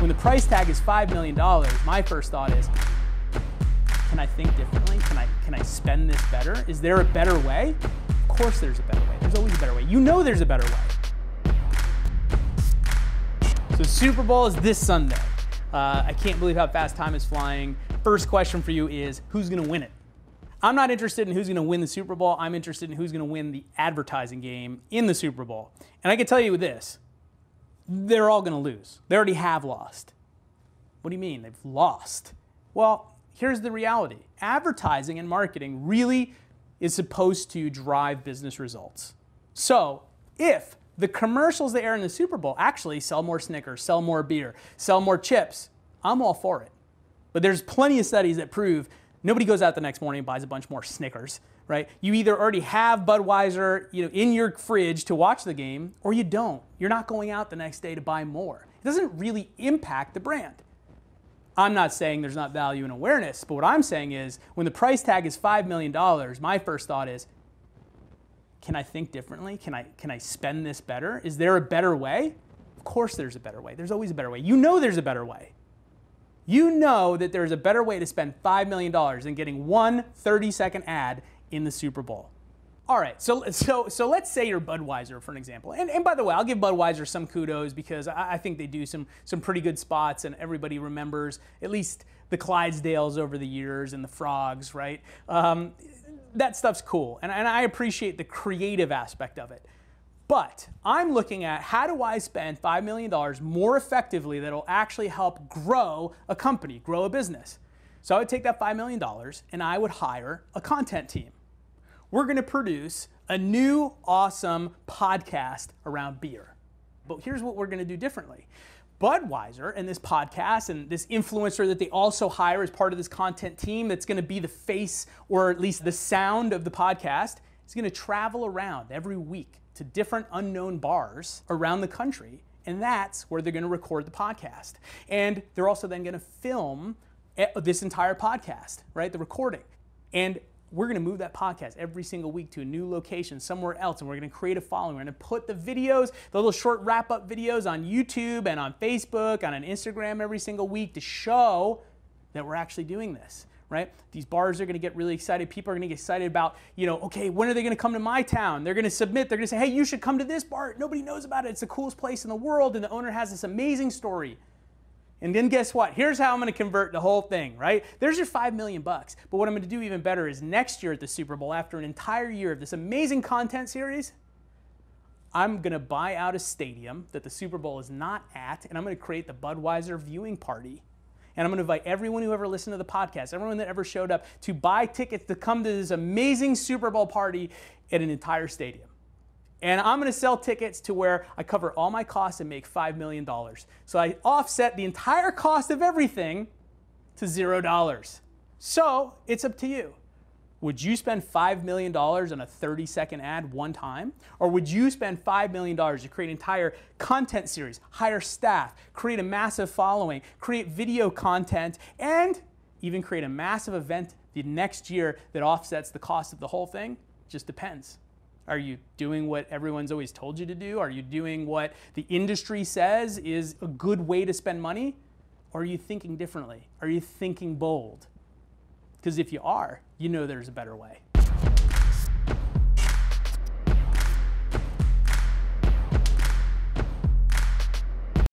When the price tag is $5 million, my first thought is, can I think differently? Can I spend this better? Is there a better way? Of course there's a better way. There's always a better way. You know there's a better way. So Super Bowl is this Sunday. I can't believe how fast time is flying. First question for you is, who's going to win it? I'm not interested in who's going to win the Super Bowl. I'm interested in who's going to win the advertising game in the Super Bowl. And I can tell you this, they're all going to lose. They already have lost. What do you mean? They've lost. Well, here's the reality. Advertising and marketing really is supposed to drive business results. So if the commercials that air in the Super Bowl actually sell more Snickers, sell more beer, sell more chips, I'm all for it. But there's plenty of studies that prove nobody goes out the next morning and buys a bunch more Snickers, right? You either already have Budweiser, in your fridge to watch the game, or you don't. You're not going out the next day to buy more. It doesn't really impact the brand. I'm not saying there's not value in awareness, but what I'm saying is when the price tag is $5 million, my first thought is, can I think differently? Can I spend this better? Is there a better way? Of course there's a better way. There's always a better way. You know there's a better way. You know that there's a better way to spend $5 million than getting one 30-second ad in the Super Bowl. All right, so let's say you're Budweiser, for an example. And by the way, I'll give Budweiser some kudos because I think they do some pretty good spots, and everybody remembers at least the Clydesdales over the years and the frogs, right? That stuff's cool, and I appreciate the creative aspect of it. But I'm looking at how do I spend $5 million more effectively that will actually help grow a company, grow a business. So I would take that $5 million and I would hire a content team. We're going to produce a new awesome podcast around beer. But here's what we're going to do differently. Budweiser and this podcast and this influencer that they also hire as part of this content team that's going to be the face or at least the sound of the podcast is going to travel around every week to different unknown bars around the country, and that's where they're going to record the podcast. And they're also then going to film this entire podcast, right, the recording. And we're going to move that podcast every single week to a new location somewhere else, and we're going to create a following. We're going to put the videos, the little short wrap-up videos on YouTube and on Facebook and on Instagram every single week to show that we're actually doing this. Right? These bars are going to get really excited. People are going to get excited about, okay, when are they going to come to my town? They're going to submit. They're going to say, hey, you should come to this bar. Nobody knows about it. It's the coolest place in the world, and the owner has this amazing story. And then guess what? Here's how I'm going to convert the whole thing, right? There's your $5 million. But what I'm going to do even better is next year at the Super Bowl, after an entire year of this amazing content series, I'm going to buy out a stadium that the Super Bowl is not at, and I'm going to create the Budweiser viewing party. And I'm going to invite everyone who ever listened to the podcast, everyone that ever showed up, to buy tickets to come to this amazing Super Bowl party at an entire stadium. And I'm going to sell tickets to where I cover all my costs and make $5 million. So I offset the entire cost of everything to $0. So it's up to you. Would you spend $5 million on a 30-second ad one time? Or would you spend $5 million to create an entire content series, hire staff, create a massive following, create video content, and even create a massive event the next year that offsets the cost of the whole thing? It just depends. Are you doing what everyone's always told you to do? Are you doing what the industry says is a good way to spend money? Or are you thinking differently? Are you thinking bold? Because if you are, you know there's a better way.